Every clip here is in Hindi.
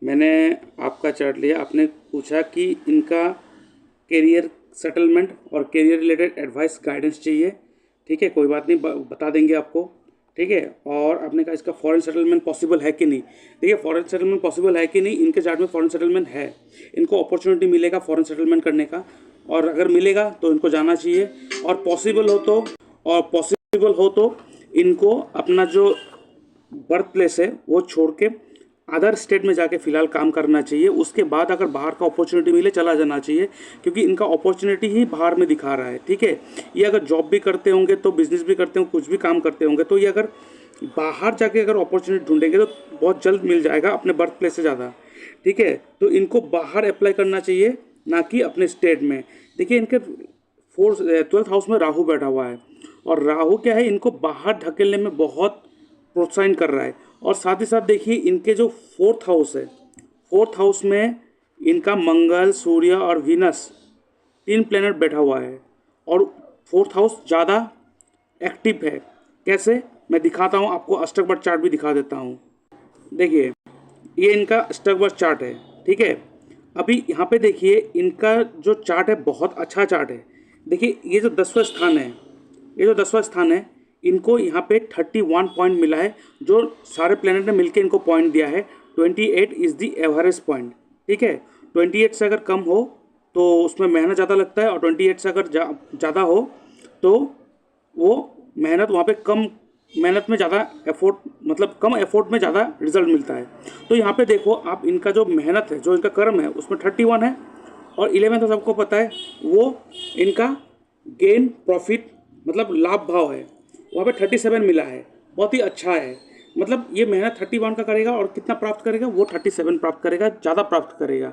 मैंने आपका चार्ट लिया, आपने पूछा कि इनका करियर सेटलमेंट और करियर रिलेटेड एडवाइस गाइडेंस चाहिए। ठीक है, कोई बात नहीं, बता देंगे आपको। ठीक है, और आपने कहा इसका फॉरेन सेटलमेंट पॉसिबल है कि नहीं। देखिए, फॉरेन सेटलमेंट पॉसिबल है कि नहीं, इनके चार्ट में फॉरेन सेटलमेंट है। इनको अपॉर्चुनिटी मिलेगा फॉरेन सेटलमेंट करने का, और अगर मिलेगा तो इनको जाना चाहिए। और पॉसिबल हो तो इनको अपना जो बर्थ प्लेस है वो छोड़ के अदर स्टेट में जाके फ़िलहाल काम करना चाहिए। उसके बाद अगर बाहर का अपॉर्चुनिटी मिले चला जाना चाहिए, क्योंकि इनका अपॉर्चुनिटी ही बाहर में दिखा रहा है। ठीक है, ये अगर जॉब भी करते होंगे तो बिजनेस भी करते होंगे, कुछ भी काम करते होंगे, तो ये अगर बाहर जाके अगर अपॉर्चुनिटी ढूंढेंगे तो बहुत जल्द मिल जाएगा अपने बर्थ प्लेस से ज़्यादा। ठीक है, तो इनको बाहर अप्लाई करना चाहिए, ना कि अपने स्टेट में। देखिए, इनके 12th हाउस में राहु बैठा हुआ है, और राहु क्या है, इनको बाहर ढकेलने में बहुत प्रोत्साहन कर रहा है। और साथ ही साथ देखिए, इनके जो 4th हाउस है, 4th हाउस में इनका मंगल, सूर्य और वीनस 3 प्लैनेट बैठा हुआ है, और 4th हाउस ज़्यादा एक्टिव है। कैसे, मैं दिखाता हूँ आपको, अष्टक बर्थ चार्ट भी दिखा देता हूँ। देखिए, ये इनका अष्टक बर्थ चार्ट है। ठीक है, अभी यहाँ पे देखिए, इनका जो चार्ट है बहुत अच्छा चार्ट है। देखिए, ये जो 10वां स्थान है, ये जो 10वां स्थान है, इनको यहाँ पे 31 पॉइंट मिला है, जो सारे प्लेनेट ने मिलकर इनको पॉइंट दिया है। 28 इज़ दी एवरेज पॉइंट। ठीक है, 28 से अगर कम हो तो उसमें मेहनत ज़्यादा लगता है, और 28 से अगर ज़्यादा हो तो वो मेहनत वहाँ पे कम मेहनत में ज़्यादा एफोर्ट, मतलब कम एफोर्ट में ज़्यादा रिजल्ट मिलता है। तो यहाँ पे देखो आप, इनका जो मेहनत है, जो इनका कर्म है, उसमें 31 है, और 11 तो सबको पता है वो इनका गेन प्रॉफिट, मतलब लाभ भाव है, वहाँ पे 37 मिला है। बहुत ही अच्छा है, मतलब ये मेहनत 31 का करेगा और कितना प्राप्त करेगा, वो 37 प्राप्त करेगा, ज़्यादा प्राप्त करेगा।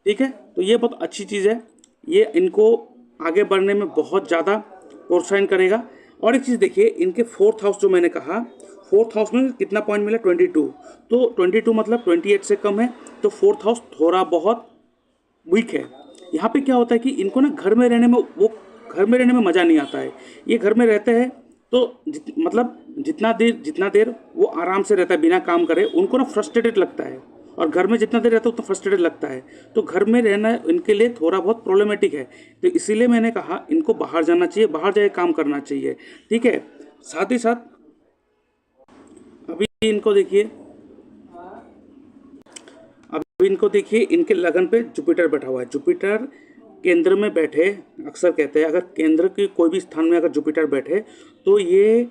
ठीक है, तो ये बहुत अच्छी चीज़ है, ये इनको आगे बढ़ने में बहुत ज़्यादा प्रोत्साहन करेगा। और एक चीज़ देखिए, इनके 4th हाउस जो मैंने कहा, 4th हाउस में कितना पॉइंट मिला, 22। तो 22 मतलब 28 से कम है, तो 4th हाउस थोड़ा बहुत वीक है। यहाँ पे क्या होता है कि इनको ना घर में रहने में, वो घर में रहने में मज़ा नहीं आता है। ये घर में रहते हैं तो मतलब जितना देर वो आराम से रहता है बिना काम करे, उनको ना फ्रस्ट्रेटेड लगता है, और घर में जितना देर रहता है उतना फ्रस्ट्रेटेड लगता है। तो घर में रहना इनके लिए थोड़ा बहुत प्रॉब्लमेटिक है, तो इसीलिए मैंने कहा इनको बाहर जाना चाहिए, बाहर जाके काम करना चाहिए। ठीक है, साथ ही साथ अभी इनको देखिए, इनके लगन पे जुपिटर बैठा हुआ है। जुपिटर केंद्र में बैठे, अक्सर कहते हैं अगर केंद्र के कोई भी स्थान में अगर जुपिटर बैठे तो ये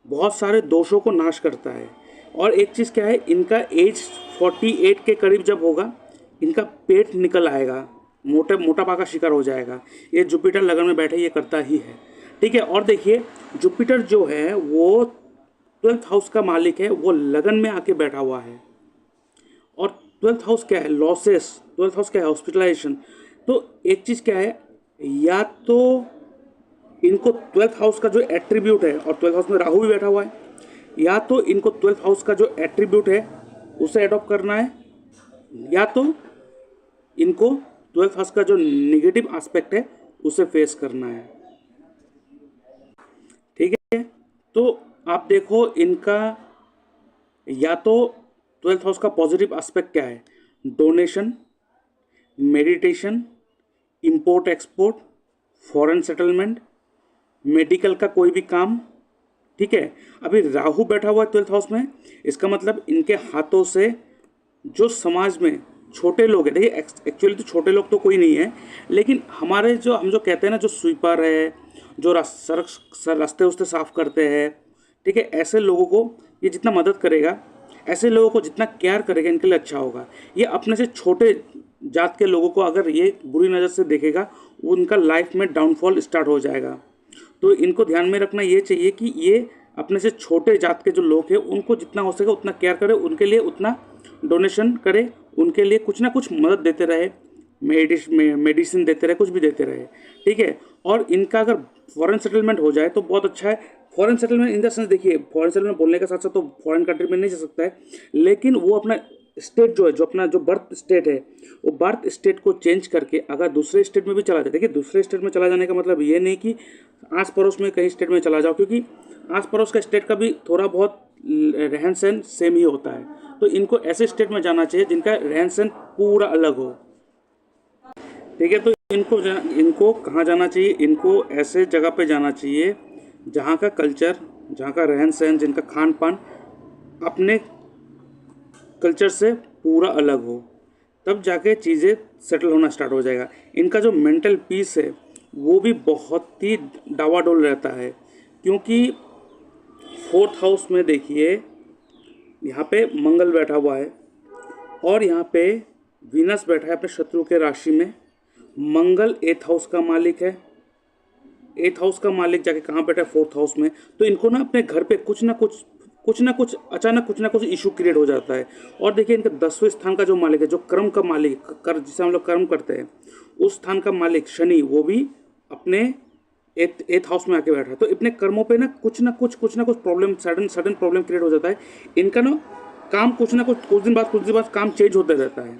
बहुत सारे दोषों को नाश करता है। और एक चीज़ क्या है, इनका एज 48 के करीब जब होगा, इनका पेट निकल आएगा, मोटापा का शिकार हो जाएगा। ये जुपिटर लगन में बैठे ये करता ही है। ठीक है, और देखिए, जुपिटर जो है वो 12th हाउस का मालिक है, वो लगन में आके बैठा हुआ है। और 12th हाउस क्या है, लॉसेस। 12th हाउस क्या है, हॉस्पिटलाइजेशन। तो एक चीज़ क्या है, या तो इनको 12th हाउस का जो एट्रीब्यूट है, और 12th हाउस में राहु भी बैठा हुआ है, या तो इनको 12th हाउस का जो एट्रीब्यूट है उसे अडॉप्ट करना है, या तो इनको 12th हाउस का जो निगेटिव एस्पेक्ट है उसे फेस करना है। ठीक है, तो आप देखो, इनका या तो 12th हाउस का पॉजिटिव एस्पेक्ट क्या है, donation, meditation, import export, foreign settlement, medical का कोई भी काम। ठीक है, अभी राहु बैठा हुआ है 12th हाउस में, इसका मतलब इनके हाथों से जो समाज में छोटे लोग हैं, देखिए एक्चुअली तो छोटे लोग तो कोई नहीं है, लेकिन हमारे जो हम जो कहते हैं ना, जो स्वीपर है, जो रास्ते उस्ते साफ करते हैं, ठीक है, ऐसे लोगों को ये जितना मदद करेगा, ऐसे लोगों को जितना केयर करेगा, इनके लिए अच्छा होगा। ये अपने से छोटे जात के लोगों को अगर ये बुरी नज़र से देखेगा, उनका लाइफ में डाउनफॉल स्टार्ट हो जाएगा। तो इनको ध्यान में रखना ये चाहिए कि ये अपने से छोटे जात के जो लोग हैं उनको जितना हो सके उतना केयर करे, उनके लिए उतना डोनेशन करे, उनके लिए कुछ ना कुछ मदद देते रहे, मेडिसिन देते रहे, कुछ भी देते रहे। ठीक है, और इनका अगर फॉरेन सेटलमेंट हो जाए तो बहुत अच्छा है। Foreign settlement in the sense, देखिए फॉरेन सेटलमेंट बोलने के साथ साथ तो फॉरेन कंट्री में नहीं जा सकता है, लेकिन वो अपना स्टेट जो है, जो अपना जो बर्थ स्टेट है, वो बर्थ स्टेट को चेंज करके अगर दूसरे स्टेट में भी चला जाए। देखिए, दूसरे स्टेट में चला जाने का मतलब ये नहीं कि आस पड़ोस में कहीं स्टेट में चला जाओ, क्योंकि आस पड़ोस का स्टेट का भी थोड़ा बहुत रहन सहन सेम ही होता है। तो इनको ऐसे स्टेट में जाना चाहिए जिनका रहन सहन पूरा अलग हो। ठीक है, तो इनको कहाँ जाना चाहिए? इनको ऐसे जगह पे जाना चाहिए जहाँ का कल्चर, जहाँ का रहन सहन, जिनका खान पान अपने कल्चर से पूरा अलग हो, तब जाके चीज़ें सेटल होना स्टार्ट हो जाएगा। इनका जो मेंटल पीस है वो भी बहुत ही डावाडोल रहता है, क्योंकि 4th हाउस में देखिए यहाँ पे मंगल बैठा हुआ है और यहाँ पे वीनस बैठा है अपने शत्रु के राशि में। मंगल 8th हाउस का मालिक है। 8th हाउस का मालिक जाके कहाँ बैठा है? 4th हाउस में। तो इनको ना अपने घर पे कुछ ना कुछ अचानक कुछ ना कुछ इशू क्रिएट हो जाता है। और देखिए इनका 10वें स्थान का जो मालिक है, जो कर्म का मालिक, जिसे हम लोग कर्म करते हैं, उस स्थान का मालिक शनि, वो भी अपने 8th हाउस में आके बैठा है। तो अपने कर्मों पे ना कुछ ना कुछ प्रॉब्लम, सडन प्रॉब्लम क्रिएट हो जाता है। इनका ना काम कुछ दिन बाद काम चेंज होता रहता है।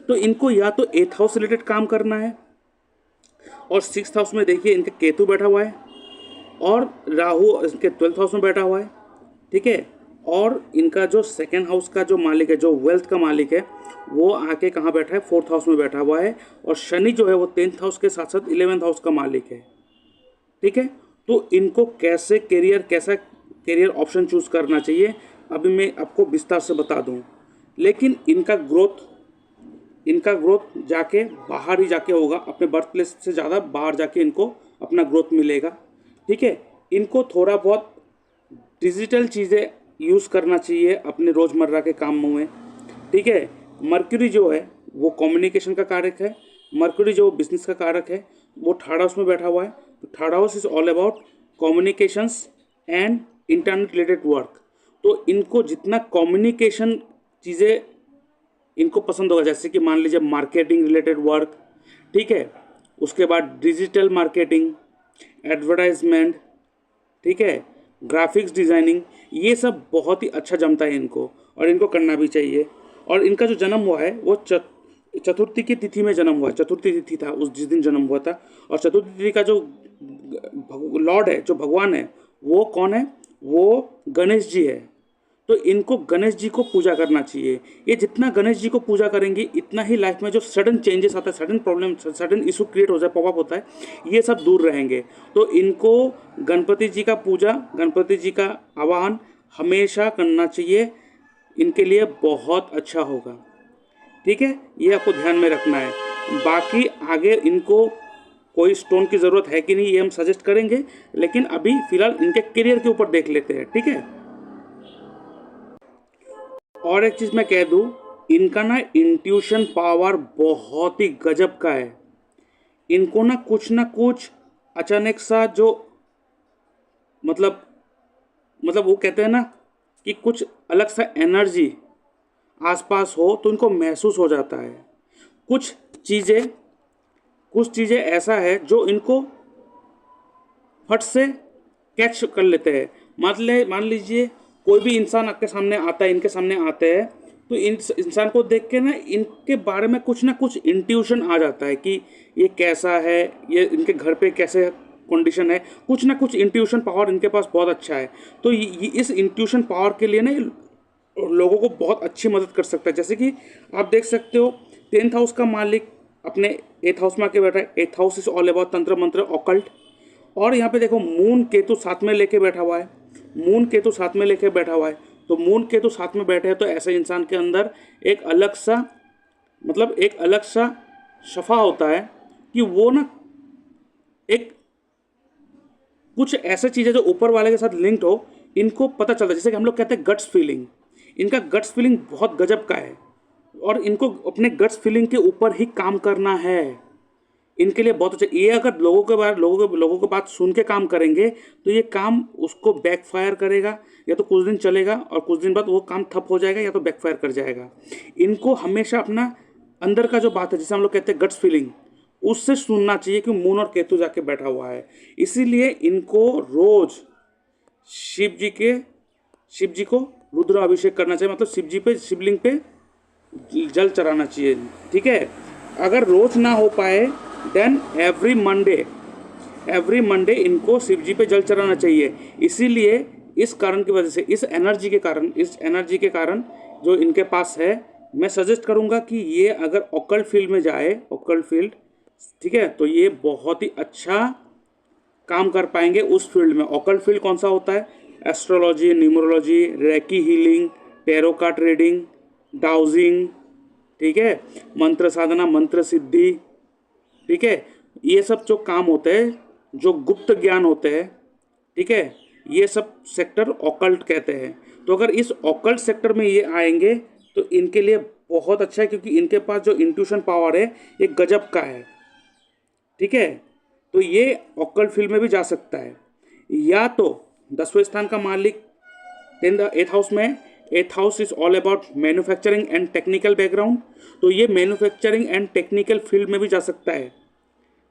तो इनको या तो 8th हाउस रिलेटेड काम करना है, और 6th हाउस में देखिए इनका केतु बैठा हुआ है और राहु इनके 12th हाउस में बैठा हुआ है। ठीक है, और इनका जो 2nd हाउस का जो मालिक है, जो वेल्थ का मालिक है, वो आके कहाँ बैठा है? 4th हाउस में बैठा हुआ है। और शनि जो है वो 10th हाउस के साथ साथ 11th हाउस का मालिक है। ठीक है, तो इनको कैसा करियर ऑप्शन चूज करना चाहिए अभी मैं आपको विस्तार से बता दूं। लेकिन इनका ग्रोथ जाके बाहर ही जाके होगा, अपने बर्थ प्लेस से ज़्यादा बाहर जाके इनको अपना ग्रोथ मिलेगा। ठीक है, इनको थोड़ा बहुत डिजिटल चीज़ें यूज़ करना चाहिए अपने रोज़मर्रा के कामों में। ठीक है, मर्क्यूरी जो है वो कम्युनिकेशन का कारक है। मर्क्यूरी जो बिजनेस का कारक है, वो 3rd हाउस में बैठा हुआ है। तो 3rd house is all about communications and internet related work. तो इनको जितना कम्युनिकेशन चीज़ें इनको पसंद होगा, जैसे कि मान लीजिए मार्केटिंग रिलेटेड वर्क, ठीक है, उसके बाद डिजिटल मार्केटिंग, एडवर्टाइजमेंट, ठीक है, ग्राफिक्स डिज़ाइनिंग, ये सब बहुत ही अच्छा जमता है इनको, और इनको करना भी चाहिए। और इनका जो जन्म हुआ है वो चतुर्थी की तिथि में जन्म हुआ है। चतुर्थी तिथि था उस जिस दिन जन्म हुआ था। और चतुर्थी तिथि का जो लॉर्ड है, जो भगवान है, वो कौन है? वो गणेश जी है। तो इनको गणेश जी को पूजा करना चाहिए। ये जितना गणेश जी को पूजा करेंगे, इतना ही लाइफ में जो सडन चेंजेस आता है, sudden problem, sudden issue create हो जाए, पॉपअप होता है, ये सब दूर रहेंगे। तो इनको गणपति जी का पूजा, गणपति जी का आवाहन हमेशा करना चाहिए। इनके लिए बहुत अच्छा होगा। ठीक है, ये आपको ध्यान में रखना है। बाकी आगे इनको कोई स्टोन की ज़रूरत है कि नहीं, ये हम सजेस्ट करेंगे, लेकिन अभी फिलहाल इनके करियर के ऊपर देख लेते हैं। ठीक है, और एक चीज़ मैं कह दूं, इनका ना इंट्यूशन पावर बहुत ही गजब का है। इनको ना कुछ अचानक सा जो मतलब वो कहते हैं ना कि कुछ अलग सा एनर्जी आसपास हो तो इनको महसूस हो जाता है। कुछ चीज़ें ऐसा है जो इनको फट से कैच कर लेते हैं। मान लीजिए कोई भी इंसान आपके सामने आता है, इनके सामने आते हैं, तो इंसान को देख के ना इनके बारे में कुछ ना कुछ इंट्यूशन आ जाता है कि ये कैसा है, ये इनके घर पे कैसे कंडीशन है। कुछ ना कुछ इंट्यूशन पावर इनके पास बहुत अच्छा है। तो इस इंट्यूशन पावर के लिए ना लोगों को बहुत अच्छी मदद कर सकता है। जैसे कि आप देख सकते हो 10th हाउस का मालिक अपने 8th हाउस में आके बैठा है। 8th house is all about तंत्र मंत्र ऑकल्ट। और यहाँ पे देखो मून केतु साथ में लेके बैठा हुआ है। मून केतु साथ में लेके बैठा हुआ है। तो मून केतु साथ में बैठे हैं तो ऐसे इंसान के अंदर एक अलग सा शफा होता है कि वो ना एक कुछ ऐसे चीज़ें जो ऊपर वाले के साथ लिंक्ड हो, इनको पता चलता है। जैसे कि हम लोग कहते हैं गट्स फीलिंग। इनका गट्स फीलिंग बहुत गजब का है और इनको अपने गट्स फीलिंग के ऊपर ही काम करना है। इनके लिए बहुत अच्छा। ये अगर लोगों के बात सुन के काम करेंगे तो ये काम उसको बैकफायर करेगा, या तो कुछ दिन चलेगा और कुछ दिन बाद वो काम ठप हो जाएगा, या तो बैकफायर कर जाएगा। इनको हमेशा अपना अंदर का जो बात है, जिसे हम लोग कहते हैं गट्स फीलिंग, उससे सुनना चाहिए कि मून और केतु जाके बैठा हुआ है। इसीलिए इनको रोज शिव जी को रुद्र अभिषेक करना चाहिए, मतलब शिवलिंग पे जल चढ़ाना चाहिए। ठीक है, अगर रोज ना हो पाए देन एवरी मंडे इनको शिव जी पे जल चढ़ाना चाहिए। इसीलिए इस कारण की वजह से, इस एनर्जी के कारण जो इनके पास है, मैं सजेस्ट करूँगा कि ये अगर ऑकल्ट फील्ड में जाए, ऑकल्ट फील्ड, ठीक है, तो ये बहुत ही अच्छा काम कर पाएंगे उस फील्ड में। ऑकल्ट फील्ड कौन सा होता है? Astrology, numerology, recce healing, tarot card reading, dowsing, ठीक है, मंत्र साधना, मंत्र सिद्धि, ठीक है, ये सब जो काम होते हैं, जो गुप्त ज्ञान होते हैं, ठीक है, ये सब सेक्टर ऑकल्ट कहते हैं। तो अगर इस ऑकल्ट सेक्टर में ये आएंगे तो इनके लिए बहुत अच्छा है, क्योंकि इनके पास जो इंट्यूशन पावर है ये गजब का है, ठीक है। तो ये ऑकल्ट फील्ड में भी जा सकता है। या तो 10वें स्थान का मालिक 8th हाउस में, 8th house is all about manufacturing and technical background, तो ये मैन्युफैक्चरिंग एंड टेक्निकल फील्ड में भी जा सकता है,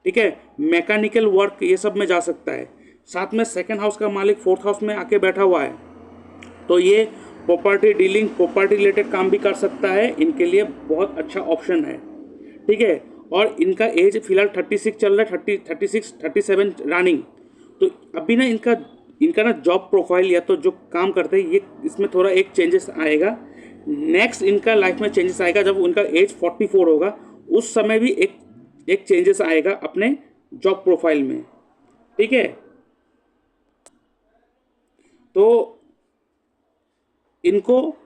ठीक है, मैकेनिकल वर्क ये सब में जा सकता है। साथ में 2nd हाउस का मालिक 4th हाउस में आके बैठा हुआ है, तो ये प्रॉपर्टी डीलिंग, प्रॉपर्टी रिलेटेड काम भी कर सकता है, इनके लिए बहुत अच्छा ऑप्शन है, ठीक है। और इनका एज फिलहाल 36 चल रहा है, 36 37 रनिंग। तो अभी ना इनका ना जॉब प्रोफाइल या तो जो काम करते हैं ये, इसमें थोड़ा एक चेंजेस आएगा। नेक्स्ट इनका लाइफ में चेंजेस आएगा जब उनका एज 44 होगा, उस समय भी एक चेंजेस आएगा अपने जॉब प्रोफाइल में, ठीक है। तो इनको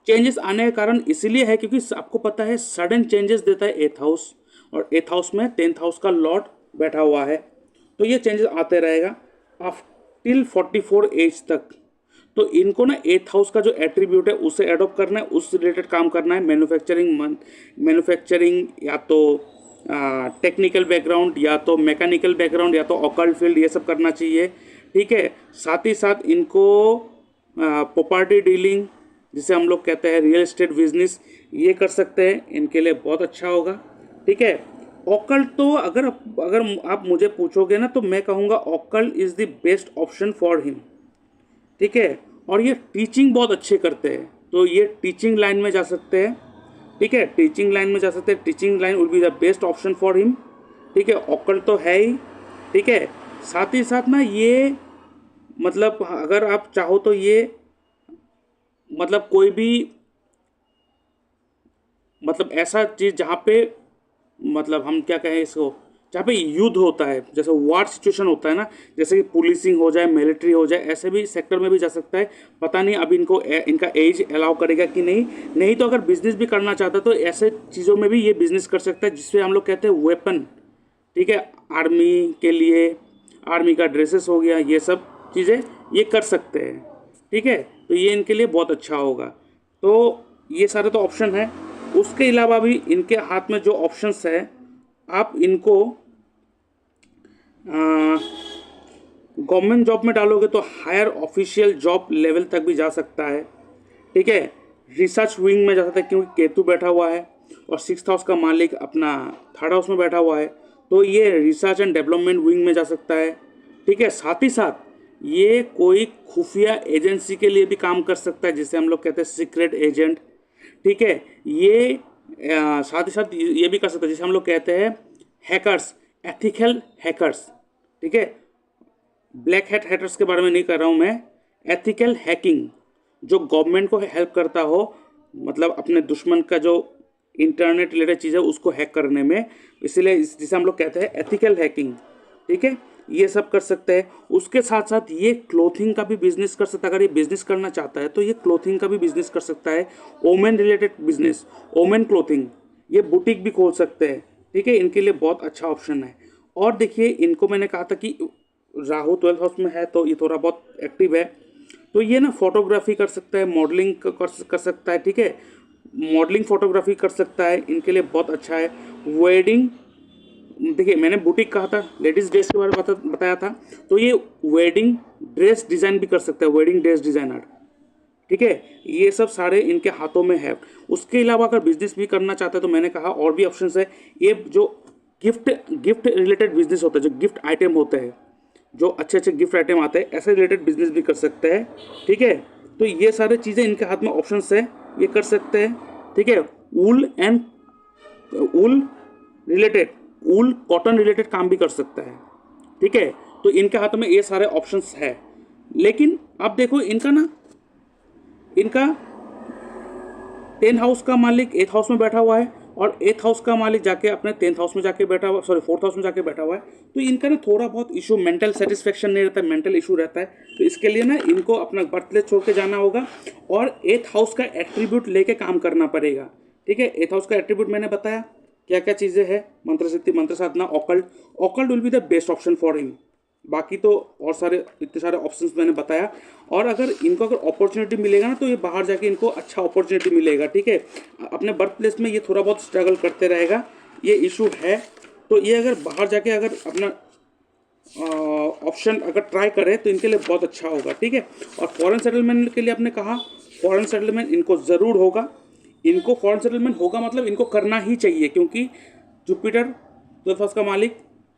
चेंजेस आने का कारण इसीलिए है क्योंकि आपको पता है सडन चेंजेस देता है 8th हाउस, और 8th हाउस में 10th हाउस का लॉर्ड बैठा हुआ है, तो ये चेंजेस आते रहेगा टिल 44 एज तक। तो इनको ना 8th हाउस का जो एट्रीब्यूट है उसे एडॉप्ट करना है, उस रिलेटेड काम करना है, मैन्युफैक्चरिंग या तो टेक्निकल बैकग्राउंड, या तो मैकेनिकल बैकग्राउंड, या तो ऑकल्ट फील्ड, ये सब करना चाहिए, ठीक है। साथ ही साथ इनको प्रॉपर्टी डीलिंग, जिसे हम लोग कहते हैं रियल एस्टेट बिजनेस, ये कर सकते हैं, इनके लिए बहुत अच्छा होगा, ठीक है। ऑकल्ट तो अगर आप मुझे पूछोगे ना तो मैं कहूँगा occult is the best option for him, ठीक है। और ये टीचिंग बहुत अच्छे करते हैं, तो ये टीचिंग लाइन में जा सकते हैं, ठीक है, टीचिंग लाइन में जा सकते हैं, teaching line will be the best option for him, ठीक है। ऑकल्ट तो है ही, ठीक है। साथ ही साथ ना ये मतलब अगर आप चाहो तो ये मतलब कोई भी मतलब ऐसा चीज़ जहाँ पे मतलब हम क्या कहें इसको, जहाँ पे युद्ध होता है, जैसे वार सिचुएशन होता है ना, जैसे कि पुलिसिंग हो जाए, मिलिट्री हो जाए, ऐसे भी सेक्टर में भी जा सकता है। पता नहीं अब इनका एज अलाउ करेगा कि नहीं तो अगर बिजनेस भी करना चाहता है तो ऐसे चीज़ों में भी ये बिजनेस कर सकता है, जिससे हम लोग कहते हैं वेपन, ठीक है, आर्मी के लिए, आर्मी का ड्रेसेस हो गया, ये सब चीज़ें ये कर सकते हैं, ठीक है। तो ये इनके लिए बहुत अच्छा होगा। तो ये सारे तो ऑप्शन है, उसके अलावा भी इनके हाथ में जो ऑप्शंस है, आप इनको गवर्नमेंट जॉब में डालोगे तो हायर ऑफिशियल जॉब लेवल तक भी जा सकता है, ठीक है। रिसर्च विंग में जा सकता है क्योंकि केतु बैठा हुआ है, और 6th हाउस का मालिक अपना 3rd हाउस में बैठा हुआ है, तो ये रिसर्च एंड डेवलपमेंट विंग में जा सकता है, ठीक है। साथ ही साथ ये कोई खुफिया एजेंसी के लिए भी काम कर सकता है, जिसे हम लोग कहते हैं सीक्रेट एजेंट, ठीक है। ये साथ ही साथ ये भी कर सकता है जिसे हम लोग कहते हैं हैकर्स, एथिकल हैकर्स, ठीक है। ब्लैक हैट हैकर्स के बारे में नहीं कर रहा हूँ मैं, एथिकल हैकिंग, जो गवर्नमेंट को हेल्प करता हो, मतलब अपने दुश्मन का जो इंटरनेट रिलेटेड चीज़ है उसको हैक करने में, इसलिए जिसे हम लोग कहते हैं एथिकल हैकिंग, ठीक है, ये सब कर सकते हैं। उसके साथ साथ ये क्लोथिंग का भी बिजनेस कर सकता है, अगर ये बिजनेस करना चाहता है तो ये क्लोथिंग का भी बिजनेस कर सकता है, women related business, women clothing, ये बुटीक भी खोल सकते हैं, ठीक है। इनके लिए बहुत अच्छा ऑप्शन है। और देखिए इनको मैंने कहा था कि राहु 12th हाउस में है तो ये थोड़ा बहुत एक्टिव है, तो ये ना फोटोग्राफी कर सकता है, मॉडलिंग कर सकता है, ठीक है, मॉडलिंग फोटोग्राफी कर सकता है, इनके लिए बहुत अच्छा है। वेडिंग, देखिए मैंने बुटीक कहा था, लेडीज़ ड्रेस के बारे में बताया था, तो ये वेडिंग ड्रेस डिज़ाइन भी कर सकता है, वेडिंग ड्रेस डिज़ाइनर, ठीक है। ये सब सारे इनके हाथों में है। उसके अलावा अगर बिजनेस भी करना चाहते हैं तो मैंने कहा और भी ऑप्शंस है। ये जो गिफ्ट रिलेटेड बिजनेस होता है, जो गिफ्ट आइटम होते हैं, जो अच्छे अच्छे गिफ्ट आइटम आते हैं, ऐसे रिलेटेड बिजनेस भी कर सकते हैं, ठीक है। तो ये सारी चीज़ें इनके हाथ में ऑप्शंस है, ये कर सकते हैं, ठीक है। वूल कॉटन रिलेटेड काम भी कर सकता है, ठीक है। तो इनके हाथ में ये सारे ऑप्शंस है। लेकिन अब देखो इनका 10th हाउस का मालिक 8th हाउस में बैठा हुआ है और 8th हाउस का मालिक जाके अपने 10th हाउस में जाके बैठा हुआ, सॉरी 4th हाउस में जाके बैठा हुआ है। तो इनका ना थोड़ा बहुत इशू, मेंटल सेटिस्फेक्शन नहीं रहता है, मेंटल इशू रहता है। तो इसके लिए ना इनको अपना बर्थ प्लेस छोड़ के जाना होगा और 8th हाउस का एट्रीब्यूट लेके काम करना पड़ेगा। ठीक है, 8th हाउस का एट्रीब्यूट मैंने बताया क्या क्या चीज़ें हैं, मंत्र सिद्धि, मंत्र साधना, occult. Occult will be the best option for him. बाकी तो और सारे इतने सारे ऑप्शंस मैंने बताया। और अगर इनको अगर अपॉर्चुनिटी मिलेगा ना तो ये बाहर जाके इनको अच्छा अपॉर्चुनिटी मिलेगा। ठीक है, अपने बर्थ प्लेस में ये थोड़ा बहुत स्ट्रगल करते रहेगा, ये इशू है। तो ये अगर बाहर जाके अगर अपना ऑप्शन अगर ट्राई करे तो इनके लिए बहुत अच्छा होगा। ठीक है, और फॉरेन सेटलमेंट के लिए आपने कहा फॉरेन सेटलमेंट इनको ज़रूर होगा। इनको फॉरेन सेटलमेंट होगा मतलब इनको करना ही चाहिए, क्योंकि जुपिटर 12th हाउस का मालिक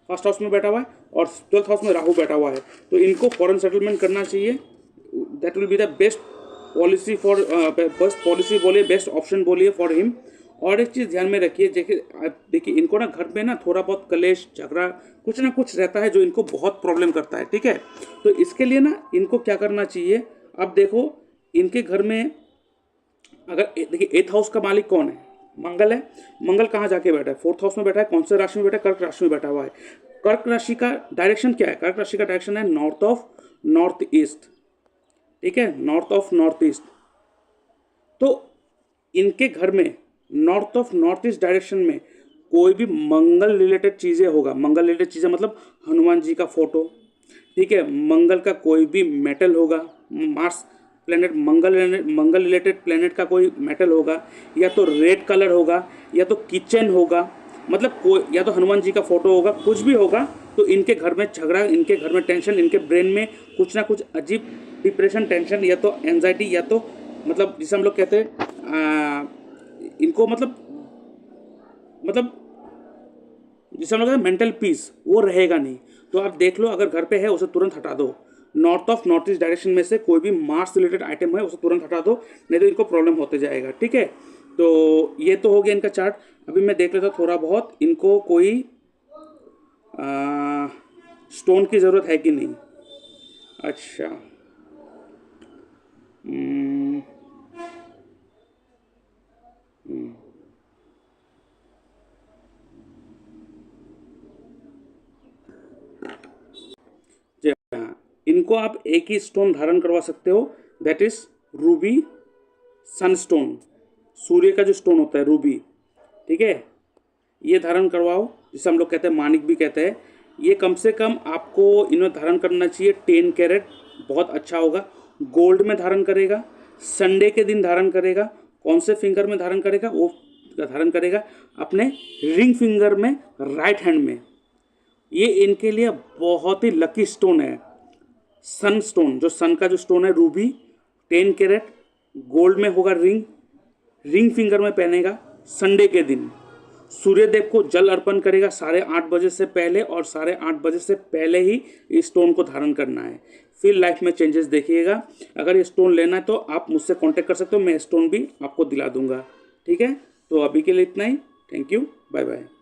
1st हाउस में बैठा हुआ है और 12th हाउस में राहु बैठा हुआ है। तो इनको फॉरेन सेटलमेंट करना चाहिए। That will be the best policy for, best policy बोलिए, बेस्ट ऑप्शन बोलिए फॉर हिम। और एक चीज़ ध्यान में रखिए, देखिए इनको ना घर में ना थोड़ा बहुत कलेश झगड़ा कुछ ना कुछ रहता है जो इनको बहुत प्रॉब्लम करता है। ठीक है, तो इसके लिए ना इनको क्या करना चाहिए, अब देखो इनके घर में अगर देखिए 8th हाउस का मालिक कौन है, मंगल है। मंगल कहाँ जाके बैठा है, 4th हाउस में बैठा है। कौन से राशि में बैठा है, कर्क राशि में बैठा हुआ है। कर्क राशि का डायरेक्शन क्या है, कर्क राशि का डायरेक्शन है नॉर्थ ऑफ नॉर्थ ईस्ट। ठीक है, नॉर्थ ऑफ नॉर्थ ईस्ट। तो इनके घर में north of north east direction में कोई भी मंगल रिलेटेड चीज़ें होगा। मंगल रिलेटेड चीज़ें मतलब हनुमान जी का फोटो। ठीक है, मंगल का कोई भी मेटल होगा, मार्स प्लेनेट, मंगल रिलेटेड प्लेनेट का कोई मेटल होगा, या तो रेड कलर होगा, या तो किचन होगा, मतलब कोई, या तो हनुमान जी का फोटो होगा, कुछ भी होगा। तो इनके घर में झगड़ा, इनके घर में टेंशन, इनके ब्रेन में कुछ ना कुछ अजीब डिप्रेशन, टेंशन, या तो एंजाइटी, या तो मतलब जिसे हम लोग कहते हैं इनको मतलब जिसे हम लोग कहते हैं मेंटल पीस, वो रहेगा नहीं। तो आप देख लो, अगर घर पे है उसे तुरंत हटा दो। North of north east direction में से कोई भी मार्स रिलेटेड आइटम है उसे तुरंत हटा दो, नहीं तो इनको प्रॉब्लम होते जाएगा। ठीक है, तो ये तो हो गया इनका चार्ट। अभी मैं देख लेता हूँ थोड़ा बहुत इनको कोई स्टोन की ज़रूरत है कि नहीं। अच्छा, जी हाँ, इनको आप एक ही स्टोन धारण करवा सकते हो, दैट इज रूबी सनस्टोन। सूर्य का जो स्टोन होता है रूबी, ठीक है, ये धारण करवाओ, जिसे हम लोग कहते हैं मानिक भी कहते हैं। ये कम से कम आपको इन्हें धारण करना चाहिए 10 कैरेट, बहुत अच्छा होगा। गोल्ड में धारण करेगा, संडे के दिन धारण करेगा। कौन से फिंगर में धारण करेगा, वो धारण करेगा अपने रिंग फिंगर में, राइट हैंड में। ये इनके लिए बहुत ही लकी स्टोन है, सन स्टोन, जो सन का जो स्टोन है रूबी, 10 कैरेट, गोल्ड में होगा, रिंग फिंगर में पहनेगा। संडे के दिन सूर्यदेव को जल अर्पण करेगा 8:30 बजे से पहले, और 8:30 बजे से पहले ही इस स्टोन को धारण करना है। फिर लाइफ में चेंजेस देखिएगा। अगर ये स्टोन लेना है तो आप मुझसे कांटेक्ट कर सकते हो, मैं स्टोन भी आपको दिला दूंगा। ठीक है, तो अभी के लिए इतना ही। Thank you, bye bye.